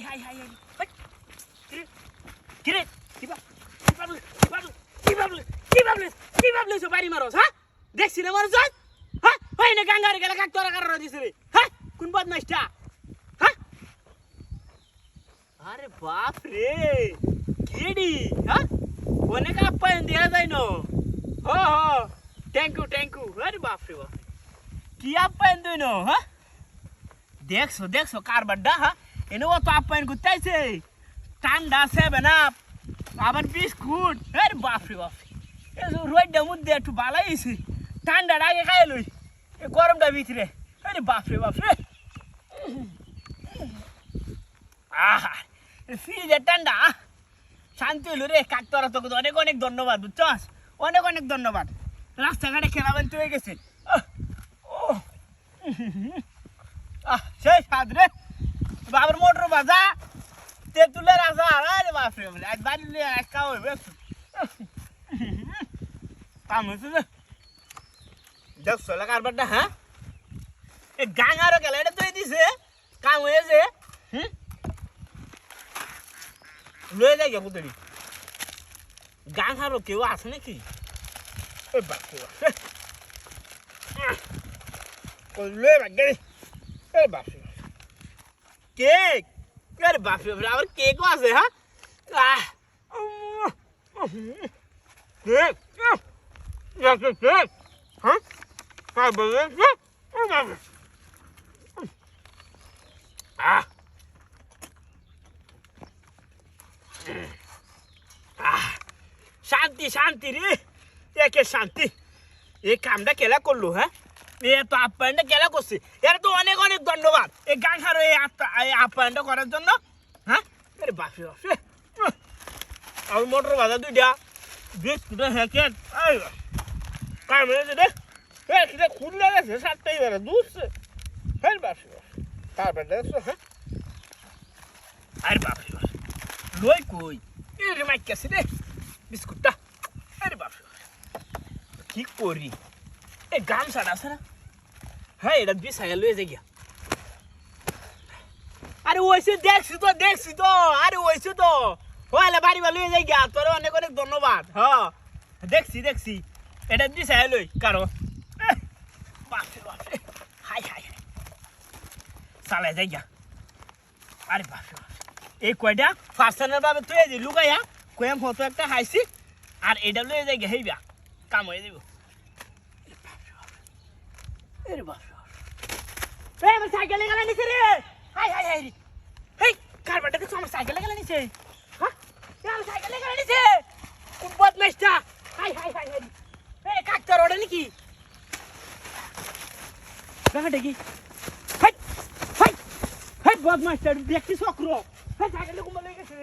high high high কিরে কি ভাবলিস বাড়ি মারস হ্যাঁ দেখছি না মারস হ্যাঁ হয় না গাঙ্গারে গেলে কাক তোরা কারণ দিছে রে হ্যাঁ কোন বদমাইশটা হ্যাঁ আরে বাপ রে কেডি হ্যাঁ অনেক আপ্যায়ন দেয়া যায় না হ থ্যাংক ইউ আরে বাপ রে বাপ কি আপ্যায়ন তুই না হ্যাঁ দেখছো কারবারটা হ্যাঁ এনে অত আপ্যায়ন করতে আইছে ঠান্ডা 7 আপ আবার বিস্কুট আরে বাপ রে বাপ রোদটার মধ্যে একটু ভালো হয়েছে ঠান্ডার আগে খাই লই গরমটা ভিতরে আরে বাপ রে আহা ফ্রিজের ঠান্ডা শান্তি হইল রে কাকতরা তোকে অনেক অনেক ধন্যবাদ বুঝছস অনেক ধন্যবাদ রাস্তাঘাটে খেলাবেন তো হয়ে গেছে সেই স্বাদ রে বাবার মোটর বাজা তেঁতুলের আচার আরে বাপ রে আজ বাড়ি এক খাওয়া হইবে কাম হয়েছে যে দেখছো কারবারটা হ্যাঁ এ গাঙারও গেলে এটা তুই দিছে কাম হয়েছে লয়ে যাই গে পুতলি গাঙারও কেউ আছে নাকি ওই বাপ লয়ে বাগ গে এ বাপ কেক আরে বাপ রে আবার কেকও আছে হ্যাঁ কেক কেক হ্যাঁ কার বলে শান্তি রে একে শান্তি এই কামটা কেলা করলো হ্যাঁ এ তো আপ্যায়নটা কেলা করছে এর তো অনেক ধন্যবাদ এই গাঁখার এই আপ্যায়নটা করার জন্য হ্যাঁ আরে বাপরে বাপরে আমার মোটর বাজা দুইটা বিস্কুট হ্যাকেট কাম হয়েছে রে এটা খুললে গেছে 7টাই বেড়ে দুধছে হ্যাঁ বাপরে তারপর দেখছো হ্যাঁ আরে বাপরে বাপ লই কই এর মাইক গেছে রে বিস্কুটটা আরে বাপরে কি করি এই গামছাটা আছে না হ্যাঁ এটা বিছাইয়া লয়ে যাই গিয়া আরে ওইসে দেখছি তো আরে ওইসে তো হইলে বাড়ি বা লয়ে যাই গিয়া তোর অনেক ধন্যবাদ হ্যাঁ দেখছি এটা বিছাইয়া লই কারো বাপরে হাই চালাই যাই গিয়া আরে বাপরে এই কয়টা ফার্স্টানের ভাবে তুই যে লুকাইয়া কয়াম হতো একটা হাইছি আর এটা লয়ে যাই গিয়া হেইবা কাম হয়ে যাব আরে বাপরে এই আমার সাইকেলে গেলা নিছে রে হাই হেই কারবারটা দেখছ আমার সাইকেলে গেলা নিছে হ্যাঁ আমার সাইকেলে গেলা নিছে কোন বদমাইশটা হাই এই কাকতার ওটা নাকি দেখাটা কি হাই বদমাইশটা দেখছি চক্র হাই সাইকেলে কুম্বা লেগে গেছে